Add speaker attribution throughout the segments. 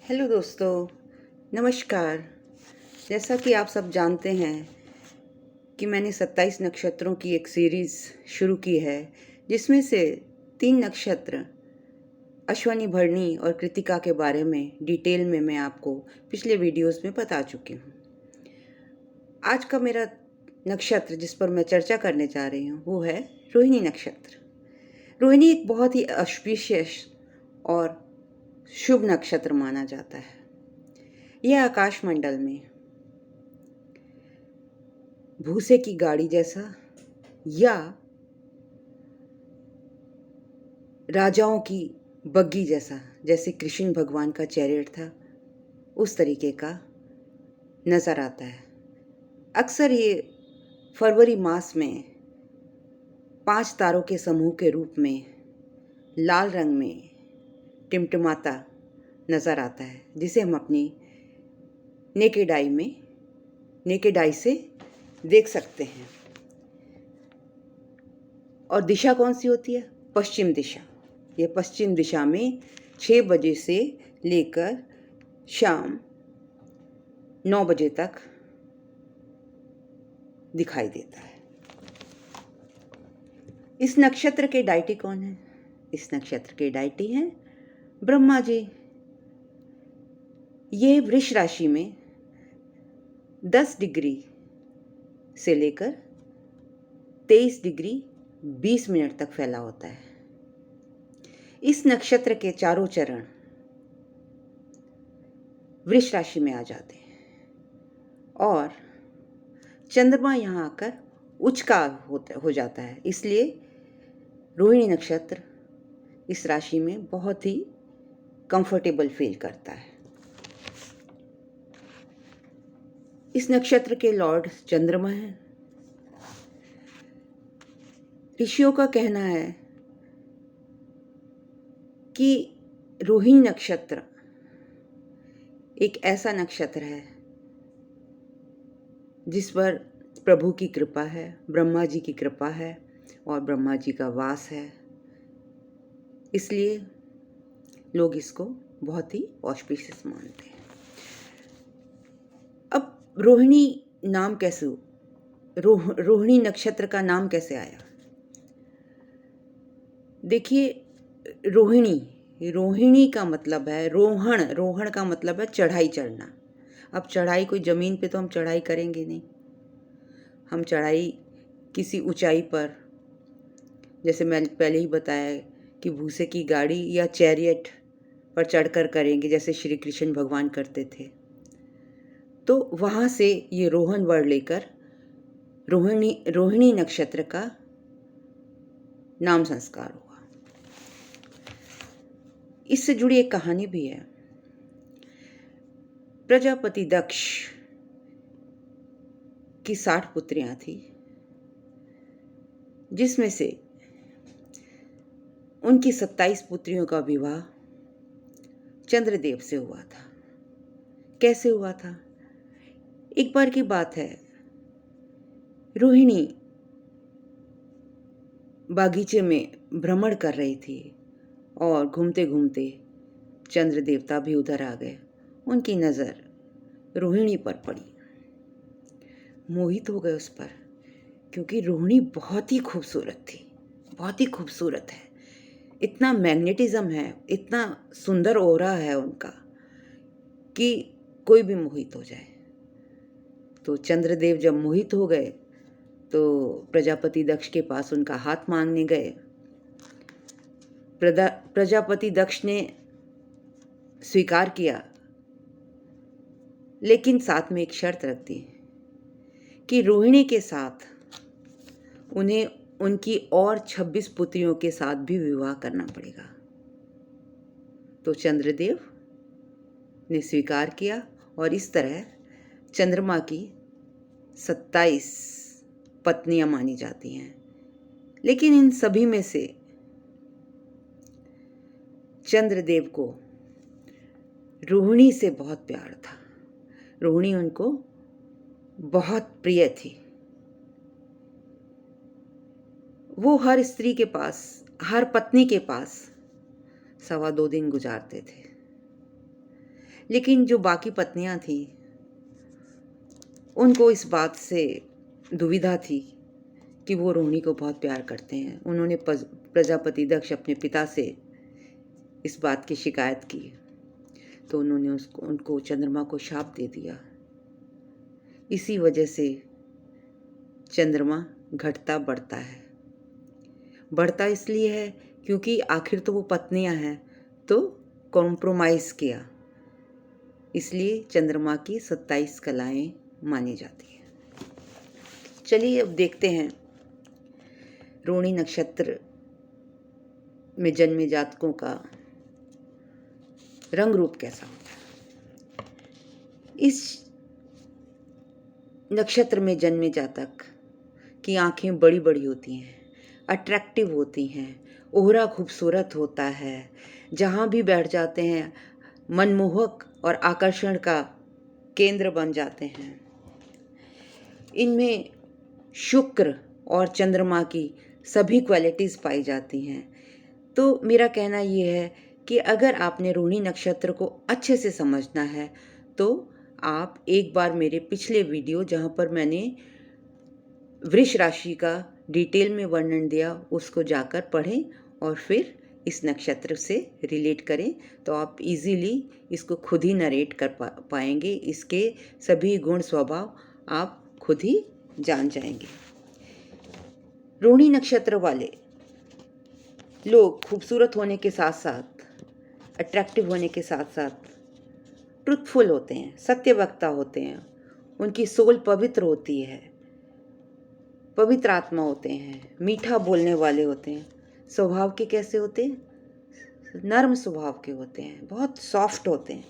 Speaker 1: Hello दोस्तों, नमस्कार। जैसा कि आप सब जानते हैं कि मैंने 27 नक्षत्रों की एक सीरीज़ शुरू की है, जिसमें से 3 नक्षत्र अश्वनी, भरणी और कृतिका के बारे में डिटेल में मैं आपको पिछले वीडियोस में बता चुकी हूँ। आज का मेरा नक्षत्र जिस पर मैं चर्चा करने जा रही हूँ वो है रोहिणी नक्षत्र। रोहिणी एक बहुत ही ऑस्पिशियस और शुभ नक्षत्र माना जाता है। यह आकाश मंडल में भूसे की गाड़ी जैसा या राजाओं की बग्गी जैसा, जैसे कृष्ण भगवान का चैरियट था, उस तरीके का नज़र आता है। अक्सर ये फरवरी मास में 5 तारों के समूह के रूप में लाल रंग में टिमटिमाता नज़र आता है, जिसे हम अपनी नेकेड आई से देख सकते हैं। और दिशा कौन सी होती है? पश्चिम दिशा। ये पश्चिम दिशा में 6 बजे से लेकर शाम 9 बजे तक दिखाई देता है। इस नक्षत्र के डायटी कौन है? इस नक्षत्र के डायटी हैं ब्रह्मा जी। ये वृष राशि में 10 डिग्री से लेकर 23 डिग्री 20 मिनट तक फैला होता है। इस नक्षत्र के चारों चरण वृष राशि में आ जाते हैं और चंद्रमा यहाँ आकर उच्च का हो जाता है। इसलिए रोहिणी नक्षत्र इस राशि में बहुत ही कंफर्टेबल फील करता है। इस नक्षत्र के लॉर्ड चंद्रमा हैं। ऋषियों का कहना है कि रोहिणी नक्षत्र एक ऐसा नक्षत्र है जिस पर प्रभु की कृपा है, ब्रह्मा जी की कृपा है और ब्रह्मा जी का वास है। इसलिए लोग इसको बहुत ही ऑस्पिशियस मानते हैं। अब रोहिणी नाम कैसे रोहिणी नक्षत्र का नाम कैसे आया? देखिए, रोहिणी का मतलब है रोहण का मतलब है चढ़ाई चढ़ना। अब चढ़ाई कोई ज़मीन पे तो हम चढ़ाई करेंगे नहीं। हम चढ़ाई किसी ऊंचाई पर, जैसे मैंने पहले ही बताया कि भूसे की गाड़ी या चैरियट पर चढ़कर करेंगे, जैसे श्री कृष्ण भगवान करते थे। तो वहाँ से ये रोहन वर्ड लेकर रोहिणी नक्षत्र का नाम संस्कार हुआ। इससे जुड़ी एक कहानी भी है। प्रजापति दक्ष की 60 पुत्रियां थी, जिसमें से उनकी 27 पुत्रियों का विवाह चंद्रदेव से हुआ था। कैसे हुआ था? एक बार की बात है, रोहिणी बागीचे में भ्रमण कर रही थी और घूमते घूमते चंद्र देवता भी उधर आ गए। उनकी नज़र रोहिणी पर पड़ी, मोहित हो गए उस पर, क्योंकि रोहिणी बहुत ही खूबसूरत थी, बहुत ही खूबसूरत है। इतना मैग्नेटिज्म है, इतना सुंदर ओरा है उनका कि कोई भी मोहित हो जाए। तो चंद्रदेव जब मोहित हो गए तो प्रजापति दक्ष के पास उनका हाथ मांगने गए। प्रजापति दक्ष ने स्वीकार किया, लेकिन साथ में एक शर्त रख दी कि रोहिणी के साथ उन्हें उनकी और 26 पुत्रियों के साथ भी विवाह करना पड़ेगा। तो चंद्रदेव ने स्वीकार किया और इस तरह चंद्रमा की 27 पत्नियां मानी जाती हैं। लेकिन इन सभी में से चंद्रदेव को रोहिणी से बहुत प्यार था। रोहिणी उनको बहुत प्रिय थी। वो हर स्त्री के पास, हर पत्नी के पास 2.25 दिन गुजारते थे। लेकिन जो बाकी पत्नियां थीं उनको इस बात से दुविधा थी कि वो रोहिणी को बहुत प्यार करते हैं। उन्होंने प्रजापति दक्ष अपने पिता से इस बात की शिकायत की, तो उन्होंने उनको चंद्रमा को शाप दे दिया। इसी वजह से चंद्रमा घटता बढ़ता है। बढ़ता इसलिए है क्योंकि आखिर तो वो पत्नियां हैं, तो कॉम्प्रोमाइज़ किया, इसलिए चंद्रमा की 27 कलाएं मानी जाती हैं। चलिए अब देखते हैं रोहिणी नक्षत्र में जन्मे जातकों का रंग रूप कैसा होता है। इस नक्षत्र में जन्मे जातक की आंखें बड़ी बड़ी होती हैं, अट्रैक्टिव होती हैं, ओहरा खूबसूरत होता है, जहाँ भी बैठ जाते हैं मनमोहक और आकर्षण का केंद्र बन जाते हैं। इनमें शुक्र और चंद्रमा की सभी क्वालिटीज़ पाई जाती हैं। तो मेरा कहना ये है कि अगर आपने रोहिणी नक्षत्र को अच्छे से समझना है तो आप एक बार मेरे पिछले वीडियो जहाँ पर मैंने वृष राशि का डिटेल में वर्णन दिया उसको जाकर पढ़ें और फिर इस नक्षत्र से रिलेट करें, तो आप इजीली इसको खुद ही नरेट कर पाएंगे। इसके सभी गुण स्वभाव आप खुद ही जान जाएंगे। रोहिणी नक्षत्र वाले लोग खूबसूरत होने के साथ साथ, अट्रैक्टिव होने के साथ साथ ट्रुथफुल होते हैं, सत्यवक्ता होते हैं, उनकी सोल पवित्र होती है, पवित्र आत्मा होते हैं, मीठा बोलने वाले होते हैं। स्वभाव के कैसे होते हैं? नर्म स्वभाव के होते हैं, बहुत सॉफ्ट होते हैं,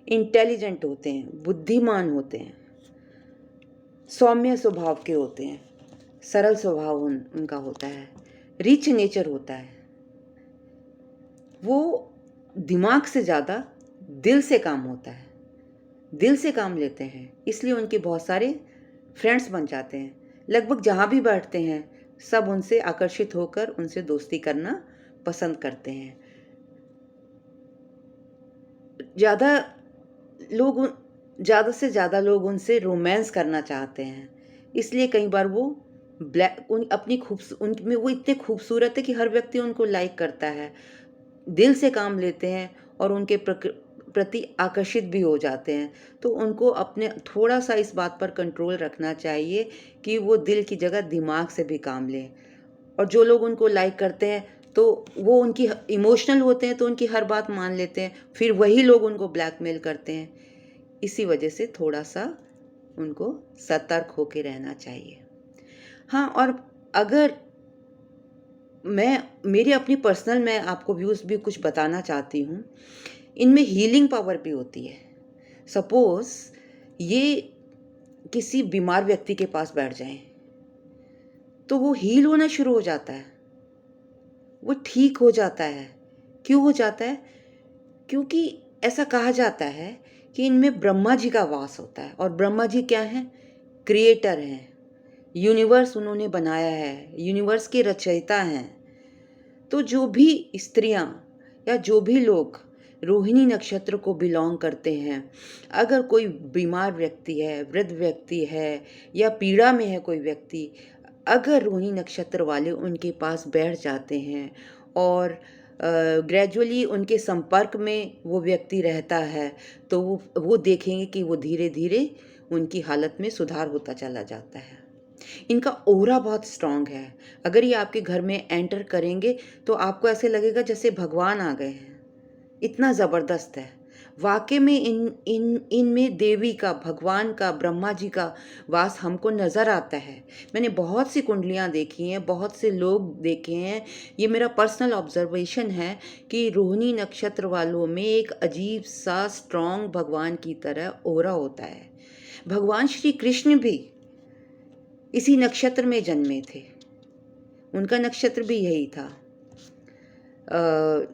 Speaker 1: इंटेलिजेंट होते हैं, बुद्धिमान होते हैं, सौम्य स्वभाव के होते हैं, सरल स्वभाव उनका होता है, रिच नेचर होता है। वो दिमाग से ज़्यादा दिल से काम होता है, दिल से काम लेते हैं, इसलिए उनके बहुत सारे फ्रेंड्स बन जाते हैं। लगभग जहाँ भी बैठते हैं सब उनसे आकर्षित होकर उनसे दोस्ती करना पसंद करते हैं। ज़्यादा से ज़्यादा लोग उनसे रोमांस करना चाहते हैं, इसलिए कई बार वो उनमें वो इतने खूबसूरत है कि हर व्यक्ति उनको लाइक करता है, दिल से काम लेते हैं और उनके प्रति आकर्षित भी हो जाते हैं। तो उनको अपने थोड़ा सा इस बात पर कंट्रोल रखना चाहिए कि वो दिल की जगह दिमाग से भी काम लें। और जो लोग उनको लाइक करते हैं तो वो उनकी इमोशनल होते हैं, तो उनकी हर बात मान लेते हैं, फिर वही लोग उनको ब्लैकमेल करते हैं। इसी वजह से थोड़ा सा उनको सतर्क होकर रहना चाहिए। हाँ, और अगर मेरी अपनी पर्सनल मैं आपको व्यूज़ भी कुछ बताना चाहती हूँ। इनमें हीलिंग पावर भी होती है। सपोज़ ये किसी बीमार व्यक्ति के पास बैठ जाएं तो वो हील होना शुरू हो जाता है, वो ठीक हो जाता है। क्यों हो जाता है? क्योंकि ऐसा कहा जाता है कि इनमें ब्रह्मा जी का वास होता है। और ब्रह्मा जी क्या हैं? क्रिएटर हैं, यूनिवर्स उन्होंने बनाया है, यूनिवर्स के रचयिता हैं। तो जो भी स्त्रियां या जो भी लोग रोहिणी नक्षत्र को बिलोंग करते हैं, अगर कोई बीमार व्यक्ति है, वृद्ध व्यक्ति है या पीड़ा में है कोई व्यक्ति, अगर रोहिणी नक्षत्र वाले उनके पास बैठ जाते हैं और ग्रेजुअली उनके संपर्क में वो व्यक्ति रहता है तो वो देखेंगे कि वो धीरे धीरे उनकी हालत में सुधार होता चला जाता है। इनका ऑरा बहुत स्ट्रांग है। अगर ये आपके घर में एंटर करेंगे तो आपको ऐसे लगेगा जैसे भगवान आ गए हैं, इतना ज़बरदस्त है। वाकई में इनमें देवी का, भगवान का, ब्रह्मा जी का वास हमको नज़र आता है। मैंने बहुत सी कुंडलियाँ देखी हैं, बहुत से लोग देखे हैं। ये मेरा पर्सनल ऑब्जर्वेशन है कि रोहिणी नक्षत्र वालों में एक अजीब सा स्ट्रांग भगवान की तरह ऑरा होता है। भगवान श्री कृष्ण भी इसी नक्षत्र में जन्मे थे, उनका नक्षत्र भी यही था।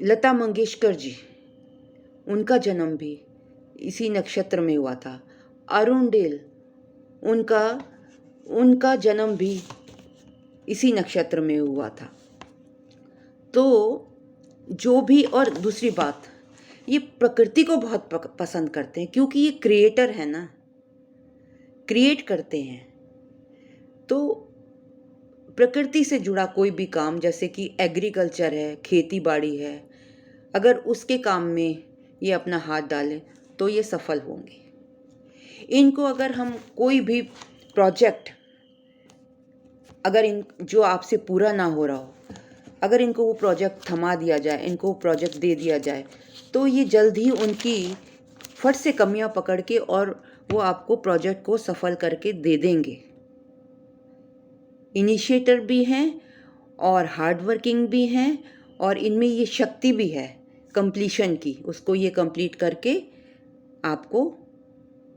Speaker 1: लता मंगेशकर जी, उनका जन्म भी इसी नक्षत्र में हुआ था। अरुणडेल, उनका जन्म भी इसी नक्षत्र में हुआ था। तो जो भी, और दूसरी बात, ये प्रकृति को बहुत पसंद करते हैं, क्योंकि ये क्रिएटर है ना, क्रिएट करते हैं। तो प्रकृति से जुड़ा कोई भी काम, जैसे कि एग्रीकल्चर है, खेती बाड़ी है, अगर उसके काम में ये अपना हाथ डालें तो ये सफल होंगे। इनको अगर हम कोई भी प्रोजेक्ट, अगर इन जो आपसे पूरा ना हो रहा हो, अगर इनको वो प्रोजेक्ट थमा दिया जाए, इनको वो प्रोजेक्ट दे दिया जाए, तो ये जल्द ही उनकी फट से कमियां पकड़ के और वो आपको प्रोजेक्ट को सफल करके दे देंगे। इनिशिएटर भी हैं और हार्ड वर्किंग भी हैं, और इनमें ये शक्ति भी है कंप्लीशन की, उसको ये कंप्लीट करके आपको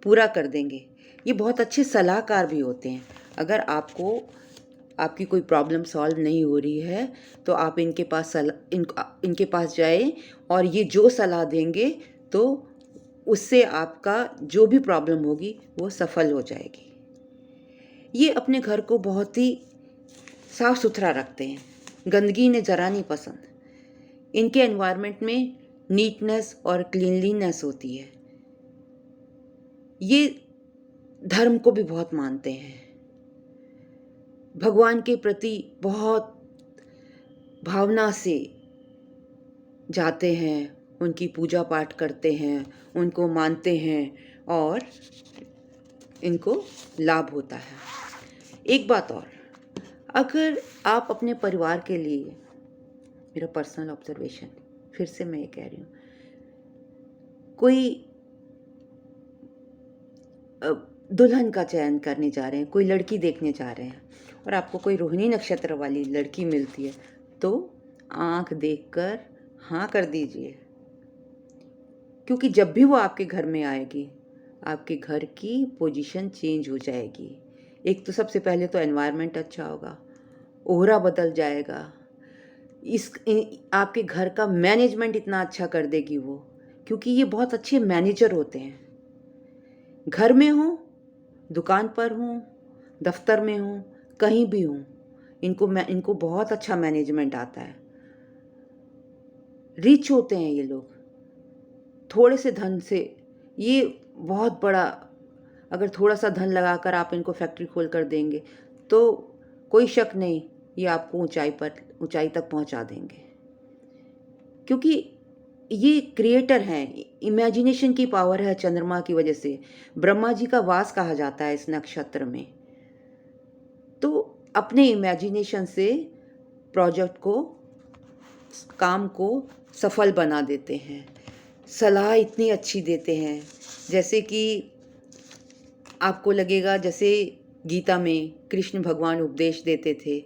Speaker 1: पूरा कर देंगे। ये बहुत अच्छे सलाहकार भी होते हैं। अगर आपकी कोई प्रॉब्लम सॉल्व नहीं हो रही है तो आप इनके पास जाए, और ये जो सलाह देंगे तो उससे आपका जो भी प्रॉब्लम होगी वो सफल हो जाएगी। ये अपने घर को बहुत ही साफ सुथरा रखते हैं, गंदगी इन्हें ज़रा नहीं पसंद। इनके एनवायरनमेंट में नीटनेस और क्लीनलीनेस होती है। ये धर्म को भी बहुत मानते हैं, भगवान के प्रति बहुत भावना से जाते हैं, उनकी पूजा पाठ करते हैं, उनको मानते हैं और इनको लाभ होता है। एक बात और, अगर आप अपने परिवार के लिए, मेरा पर्सनल ऑब्जर्वेशन, फिर से मैं ये कह रही हूँ, कोई दुल्हन का चयन करने जा रहे हैं, कोई लड़की देखने जा रहे हैं और आपको कोई रोहिणी नक्षत्र वाली लड़की मिलती है, तो आंख देखकर हाँ कर दीजिए, क्योंकि जब भी वो आपके घर में आएगी आपके घर की पोजीशन चेंज हो जाएगी। एक तो सबसे पहले तो एनवायरनमेंट अच्छा होगा, ओहरा बदल जाएगा, आपके घर का मैनेजमेंट इतना अच्छा कर देगी वो, क्योंकि ये बहुत अच्छे मैनेजर होते हैं। घर में हो, दुकान पर हूँ, दफ्तर में हूँ, कहीं भी हूँ, इनको बहुत अच्छा मैनेजमेंट आता है। रिच होते हैं ये लोग, थोड़े से धन से ये बहुत बड़ा, अगर थोड़ा सा धन लगाकर आप इनको फैक्ट्री खोल कर देंगे तो कोई शक नहीं, ये आपको ऊंचाई तक पहुंचा देंगे, क्योंकि ये क्रिएटर हैं। इमेजिनेशन की पावर है चंद्रमा की वजह से, ब्रह्मा जी का वास कहा जाता है इस नक्षत्र में। तो अपने इमेजिनेशन से प्रोजेक्ट को, काम को सफल बना देते हैं। सलाह इतनी अच्छी देते हैं, जैसे कि आपको लगेगा जैसे गीता में कृष्ण भगवान उपदेश देते थे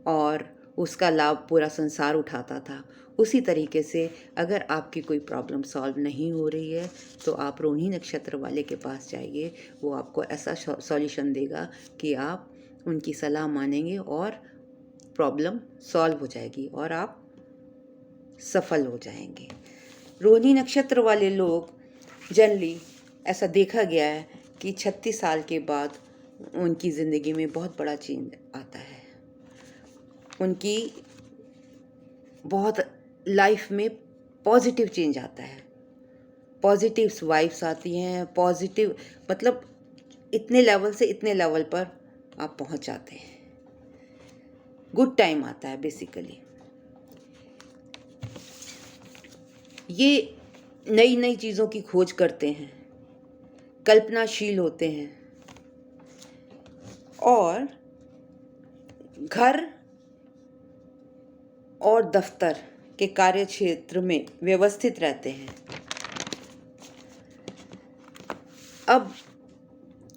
Speaker 1: और उसका लाभ पूरा संसार उठाता था। उसी तरीके से अगर आपकी कोई प्रॉब्लम सॉल्व नहीं हो रही है तो आप रोहिणी नक्षत्र वाले के पास जाइए, वो आपको ऐसा सॉल्यूशन देगा कि आप उनकी सलाह मानेंगे और प्रॉब्लम सॉल्व हो जाएगी और आप सफल हो जाएंगे। रोहिणी नक्षत्र वाले लोग जनरली, ऐसा देखा गया है कि 36 साल के बाद उनकी ज़िंदगी में बहुत बड़ा चेंज आता है। उनकी बहुत लाइफ में पॉजिटिव चेंज आता है, पॉजिटिव वाइब्स आती हैं, पॉजिटिव मतलब इतने लेवल से इतने लेवल पर आप पहुंच जाते हैं, गुड टाइम आता है बेसिकली। ये नई नई चीज़ों की खोज करते हैं, कल्पनाशील होते हैं और घर और दफ्तर के कार्य क्षेत्र में व्यवस्थित रहते हैं। अब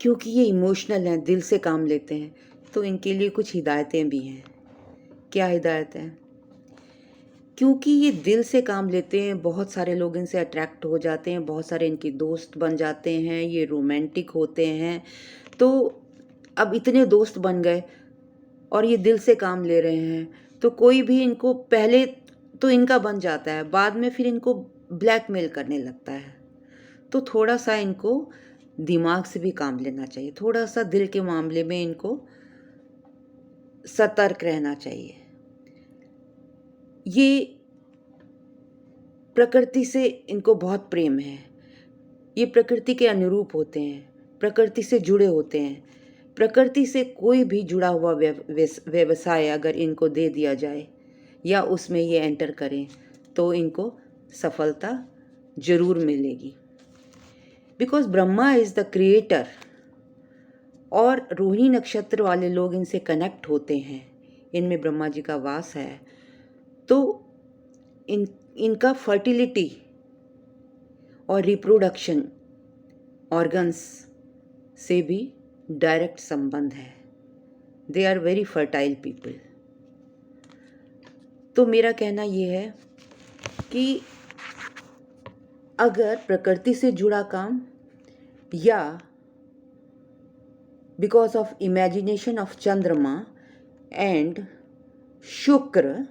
Speaker 1: क्योंकि ये इमोशनल हैं, दिल से काम लेते हैं, तो इनके लिए कुछ हिदायतें भी हैं। क्या हिदायत है? क्योंकि ये दिल से काम लेते हैं, बहुत सारे लोग इनसे अट्रैक्ट हो जाते हैं, बहुत सारे इनके दोस्त बन जाते हैं, ये रोमांटिक होते हैं। तो अब इतने दोस्त बन गए और ये दिल से काम ले रहे हैं, तो कोई भी इनको पहले तो इनका बन जाता है, बाद में फिर इनको ब्लैकमेल करने लगता है। तो थोड़ा सा इनको दिमाग से भी काम लेना चाहिए, थोड़ा सा दिल के मामले में इनको सतर्क रहना चाहिए। ये प्रकृति से इनको बहुत प्रेम है, ये प्रकृति के अनुरूप होते हैं, प्रकृति से जुड़े होते हैं। प्रकृति से कोई भी जुड़ा हुआ व्यवसाय अगर इनको दे दिया जाए या उसमें ये एंटर करें तो इनको सफलता जरूर मिलेगी। Because Brahma is the creator, और रोहिणी नक्षत्र वाले लोग इनसे कनेक्ट होते हैं, इनमें ब्रह्मा जी का वास है, तो इनका फर्टिलिटी और रिप्रोडक्शन ऑर्गन्स से भी डायरेक्ट संबंध है। They are very fertile people. तो मेरा कहना ये है कि अगर प्रकृति से जुड़ा काम या बिकॉज ऑफ इमेजिनेशन ऑफ चंद्रमा एंड शुक्र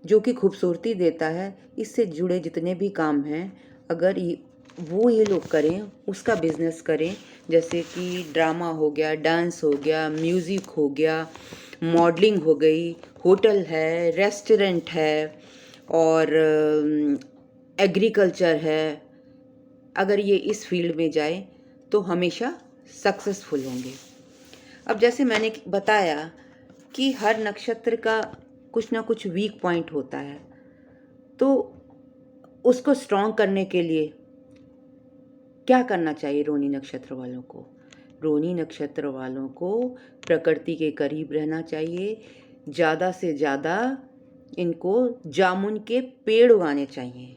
Speaker 1: जो कि खूबसूरती देता है, इससे जुड़े जितने भी काम हैं अगर ये लोग करें, उसका बिजनेस करें, जैसे कि ड्रामा हो गया, डांस हो गया, म्यूज़िक हो गया, मॉडलिंग हो गई, होटल है, रेस्टोरेंट है और एग्रीकल्चर है, अगर ये इस फील्ड में जाए तो हमेशा सक्सेसफुल होंगे। अब जैसे मैंने बताया कि हर नक्षत्र का कुछ ना कुछ वीक पॉइंट होता है, तो उसको स्ट्रॉन्ग करने के लिए क्या करना चाहिए रोहिणी नक्षत्र वालों को? रोहिणी नक्षत्र वालों को प्रकृति के करीब रहना चाहिए। ज़्यादा से ज़्यादा इनको जामुन के पेड़ उगाने चाहिए।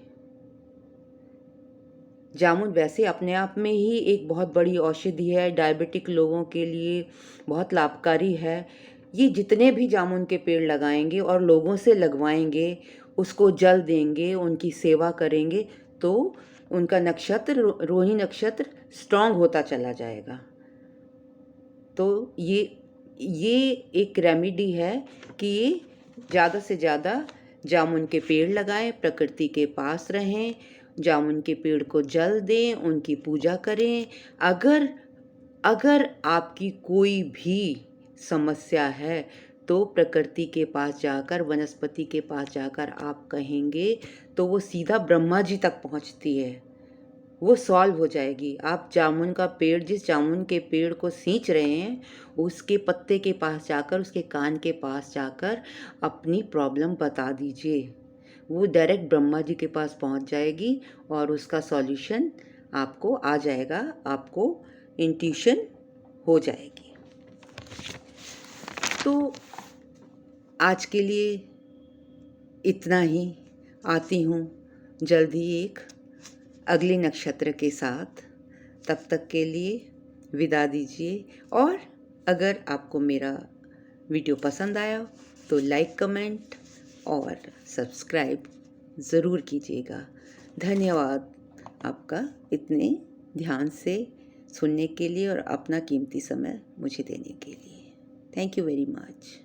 Speaker 1: जामुन वैसे अपने आप में ही एक बहुत बड़ी औषधि है, डायबिटिक लोगों के लिए बहुत लाभकारी है। ये जितने भी जामुन के पेड़ लगाएंगे और लोगों से लगवाएंगे, उसको जल देंगे, उनकी सेवा करेंगे, तो उनका नक्षत्र रोहिणी नक्षत्र स्ट्रांग होता चला जाएगा। तो ये एक रेमेडी है कि ये ज़्यादा से ज़्यादा जामुन के पेड़ लगाएं, प्रकृति के पास रहें, जामुन के पेड़ को जल दें, उनकी पूजा करें। अगर आपकी कोई भी समस्या है तो प्रकृति के पास जाकर, वनस्पति के पास जाकर आप कहेंगे तो वो सीधा ब्रह्मा जी तक पहुंचती है, वो सॉल्व हो जाएगी। आप जामुन का पेड़, जिस जामुन के पेड़ को सींच रहे हैं, उसके पत्ते के पास जाकर, उसके कान के पास जाकर अपनी प्रॉब्लम बता दीजिए, वो डायरेक्ट ब्रह्मा जी के पास पहुंच जाएगी और उसका सॉल्यूशन आपको आ जाएगा, आपको इंट्यूशन हो जाएगी। तो आज के लिए इतना ही। आती हूँ जल्द ही एक अगले नक्षत्र के साथ। तब तक के लिए विदा दीजिए, और अगर आपको मेरा वीडियो पसंद आया तो लाइक, कमेंट और सब्सक्राइब ज़रूर कीजिएगा। धन्यवाद आपका इतने ध्यान से सुनने के लिए और अपना कीमती समय मुझे देने के लिए। Thank you very much.